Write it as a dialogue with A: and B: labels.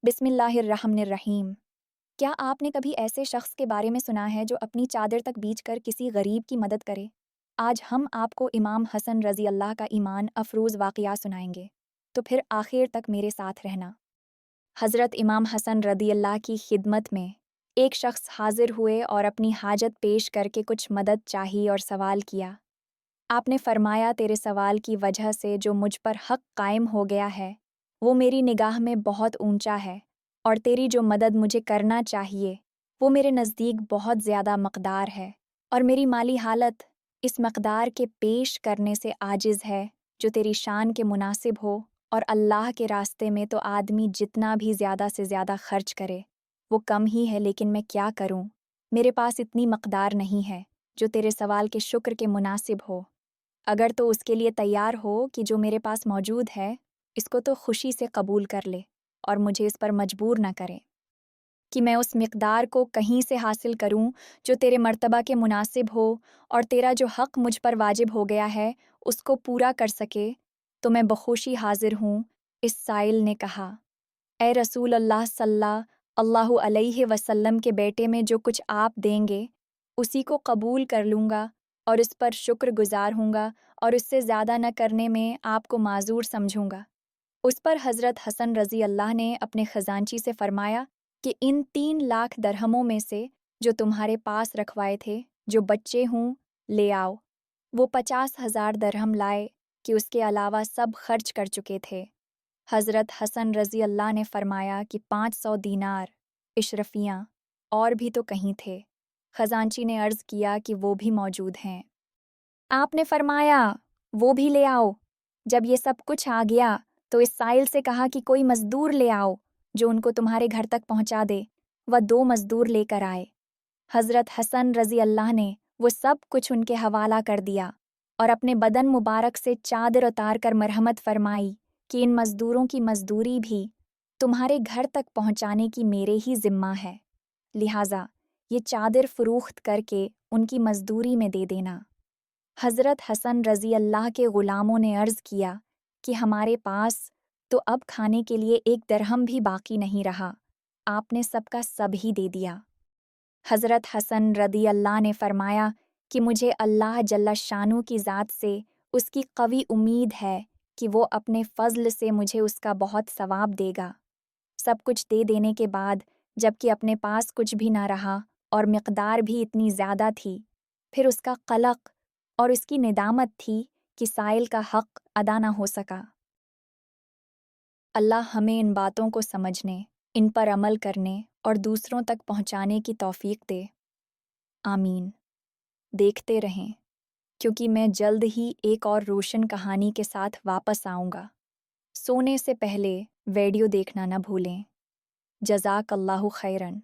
A: بسم اللہ الرحمن الرحیم۔ کیا آپ نے کبھی ایسے شخص کے بارے میں سنا ہے جو اپنی چادر تک بیچ کر کسی غریب کی مدد کرے؟ آج ہم آپ کو امام حسن رضی اللہ کا ایمان افروز واقعہ سنائیں گے، تو پھر آخر تک میرے ساتھ رہنا۔ حضرت امام حسن رضی اللہ کی خدمت میں ایک شخص حاضر ہوئے اور اپنی حاجت پیش کر کے کچھ مدد چاہی اور سوال کیا۔ آپ نے فرمایا، تیرے سوال کی وجہ سے جو مجھ پر حق قائم ہو گیا ہے وہ میری نگاہ میں بہت اونچا ہے، اور تیری جو مدد مجھے کرنا چاہیے وہ میرے نزدیک بہت زیادہ مقدار ہے، اور میری مالی حالت اس مقدار کے پیش کرنے سے عاجز ہے جو تیری شان کے مناسب ہو، اور اللہ کے راستے میں تو آدمی جتنا بھی زیادہ سے زیادہ خرچ کرے وہ کم ہی ہے، لیکن میں کیا کروں، میرے پاس اتنی مقدار نہیں ہے جو تیرے سوال کے شکر کے مناسب ہو۔ اگر تو اس کے لیے تیار ہو کہ جو میرے پاس موجود ہے اس کو تو خوشی سے قبول کر لے، اور مجھے اس پر مجبور نہ کرے کہ میں اس مقدار کو کہیں سے حاصل کروں جو تیرے مرتبہ کے مناسب ہو، اور تیرا جو حق مجھ پر واجب ہو گیا ہے اس کو پورا کر سکے، تو میں بخوشی حاضر ہوں۔ اس سائل نے کہا، اے رسول اللہ صلی اللہ علیہ وسلم کے بیٹے، میں جو کچھ آپ دیں گے اسی کو قبول کر لوں گا، اور اس پر شکر گزار ہوں گا، اور اس سے زیادہ نہ کرنے میں آپ کو معذور سمجھوں گا۔ اس پر حضرت حسن رضی اللہ نے اپنے خزانچی سے فرمایا کہ ان 3 لاکھ درہموں میں سے جو تمہارے پاس رکھوائے تھے، جو بچے ہوں لے آؤ۔ وہ 50,000 درہم لائے کہ اس کے علاوہ سب خرچ کر چکے تھے۔ حضرت حسن رضی اللہ نے فرمایا کہ 500 دینار اشرفیاں اور بھی تو کہیں تھے۔ خزانچی نے عرض کیا کہ وہ بھی موجود ہیں۔ آپ نے فرمایا، وہ بھی لے آؤ۔ جب یہ سب کچھ آ گیا تو اس سائل سے کہا کہ کوئی مزدور لے آؤ جو ان کو تمہارے گھر تک پہنچا دے۔ وہ 2 مزدور لے کر آئے۔ حضرت حسن رضی اللہ نے وہ سب کچھ ان کے حوالہ کر دیا، اور اپنے بدن مبارک سے چادر اتار کر مرحمت فرمائی کہ ان مزدوروں کی مزدوری بھی تمہارے گھر تک پہنچانے کی میرے ہی ذمہ ہے، لہٰذا یہ چادر فروخت کر کے ان کی مزدوری میں دے دینا۔ حضرت حسن رضی اللہ کے غلاموں نے عرض کیا کہ ہمارے پاس تو اب کھانے کے لیے 1 درہم بھی باقی نہیں رہا، آپ نے سب کا سب ہی دے دیا۔ حضرت حسن رضی اللہ نے فرمایا کہ مجھے اللہ جل شانہ کی ذات سے اس کی قوی امید ہے کہ وہ اپنے فضل سے مجھے اس کا بہت ثواب دے گا۔ سب کچھ دے دینے کے بعد جب کہ اپنے پاس کچھ بھی نہ رہا اور مقدار بھی اتنی زیادہ تھی، پھر اس کا قلق اور اس کی ندامت تھی کہ سائل کا حق ادا نہ ہو سکا۔ اللہ ہمیں ان باتوں کو سمجھنے، ان پر عمل کرنے اور دوسروں تک پہنچانے کی توفیق دے، آمین۔ دیکھتے رہیں، کیونکہ میں جلد ہی ایک اور روشن کہانی کے ساتھ واپس آؤں گا۔ سونے سے پہلے ویڈیو دیکھنا نہ بھولیں۔ جزاک اللہ خیراً۔